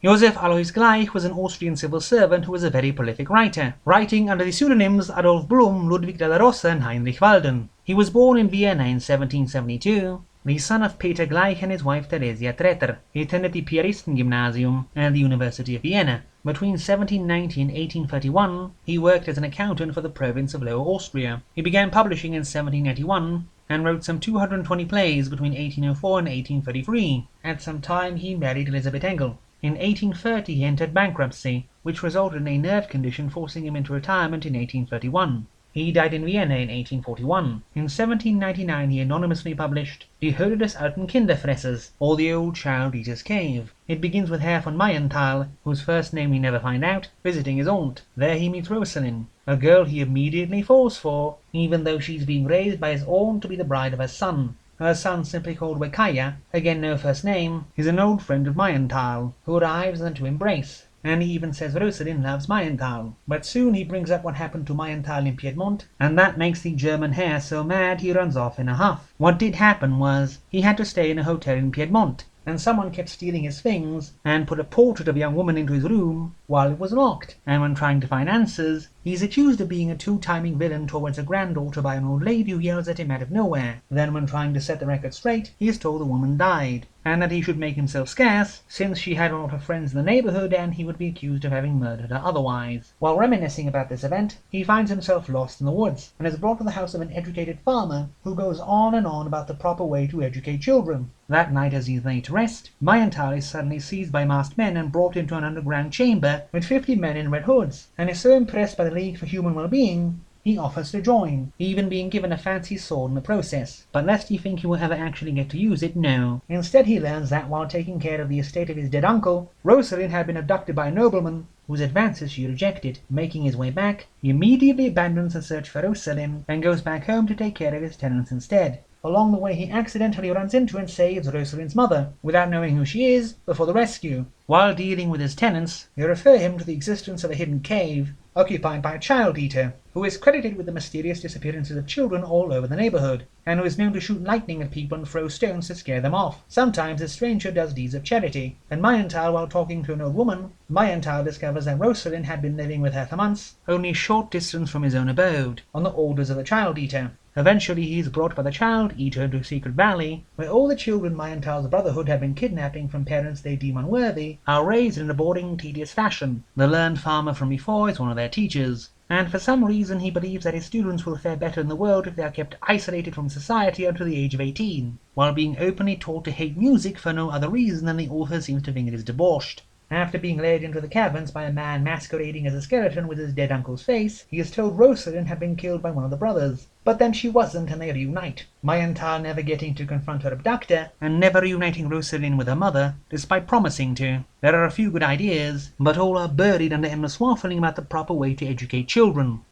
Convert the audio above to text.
Josef Alois Gleich was an Austrian civil servant who was a very prolific writer, writing under the pseudonyms Adolf Blum, Ludwig de la Rosa, and Heinrich Walden. He was born in Vienna in 1772, the son of Peter Gleich and his wife Theresia Tretter. He attended the Piaristen-Gymnasium and the University of Vienna. Between 1790 and 1831, he worked as an accountant for the Province of Lower Austria. He began publishing in 1791 and wrote some 220 plays between 1804 and 1833. At some time he married Elisabeth Engel. In 1830 he entered bankruptcy, which resulted in a nerve condition forcing him into retirement in 1831. He died in Vienna in 1841. In 1799 he anonymously published Die Höhle des alten Kinderfressers, or The Old Child Eater's Cave. It begins with Herr von Mayenthal, whose first name we never find out, visiting his aunt. There he meets Rosalind, a girl he immediately falls for, even though she's being raised by his aunt to be the bride of her son. Her son, simply called Wakaya, again no first name, is an old friend of Mayenthal, who arrives and to embrace, and he even says Rosalind loves Mayenthal. But soon he brings up what happened to Mayenthal in Piedmont, and that makes the German Herr so mad he runs off in a huff. What did happen was, he had to stay in a hotel in Piedmont, and someone kept stealing his things and put a portrait of a young woman into his room while it was locked, and when trying to find answers, he's accused of being a two-timing villain towards a granddaughter by an old lady who yells at him out of nowhere. Then when trying to set the record straight, he is told the woman died, and that he should make himself scarce, since she had a lot of friends in the neighborhood and he would be accused of having murdered her otherwise. While reminiscing about this event, he finds himself lost in the woods, and is brought to the house of an educated farmer who goes on and on about the proper way to educate children. That night, as he is laid to rest, Mayenthal is suddenly seized by masked men and brought into an underground chamber with 50 men in red hoods, and is so impressed by the League for Human Well-Being, he offers to join, even being given a fancy sword in the process. But lest he think he will ever actually get to use it, no. Instead he learns that while taking care of the estate of his dead uncle, Rosalind had been abducted by a nobleman whose advances she rejected. Making his way back, he immediately abandons the search for Rosalind and goes back home to take care of his tenants instead. Along the way he accidentally runs into and saves Rosalind's mother, without knowing who she is, before the rescue. While dealing with his tenants, they refer him to the existence of a hidden cave, occupied by a child eater, who is credited with the mysterious disappearances of children all over the neighborhood, and who is known to shoot lightning at people and throw stones to scare them off. Sometimes this stranger does deeds of charity, and Mayenthal, while talking to an old woman, Mayenthal discovers that Rosalind had been living with her for months, only a short distance from his own abode, on the orders of the child eater. Eventually he is brought by the child eater into Secret Valley, where all the children Mayenthal's brotherhood have been kidnapping from parents they deem unworthy are raised in a boring, tedious fashion. The learned farmer from before is one of their teachers, and for some reason he believes that his students will fare better in the world if they are kept isolated from society until the age of 18, while being openly taught to hate music for no other reason than the author seems to think it is debauched. After being led into the caverns by a man masquerading as a skeleton with his dead uncle's face, he is told Rosalind had been killed by one of the brothers. But then she wasn't, and they reunite. Mayenthal never getting to confront her abductor, and never reuniting Rosalind with her mother, despite promising to. There are a few good ideas, but all are buried under endless waffling about the proper way to educate children.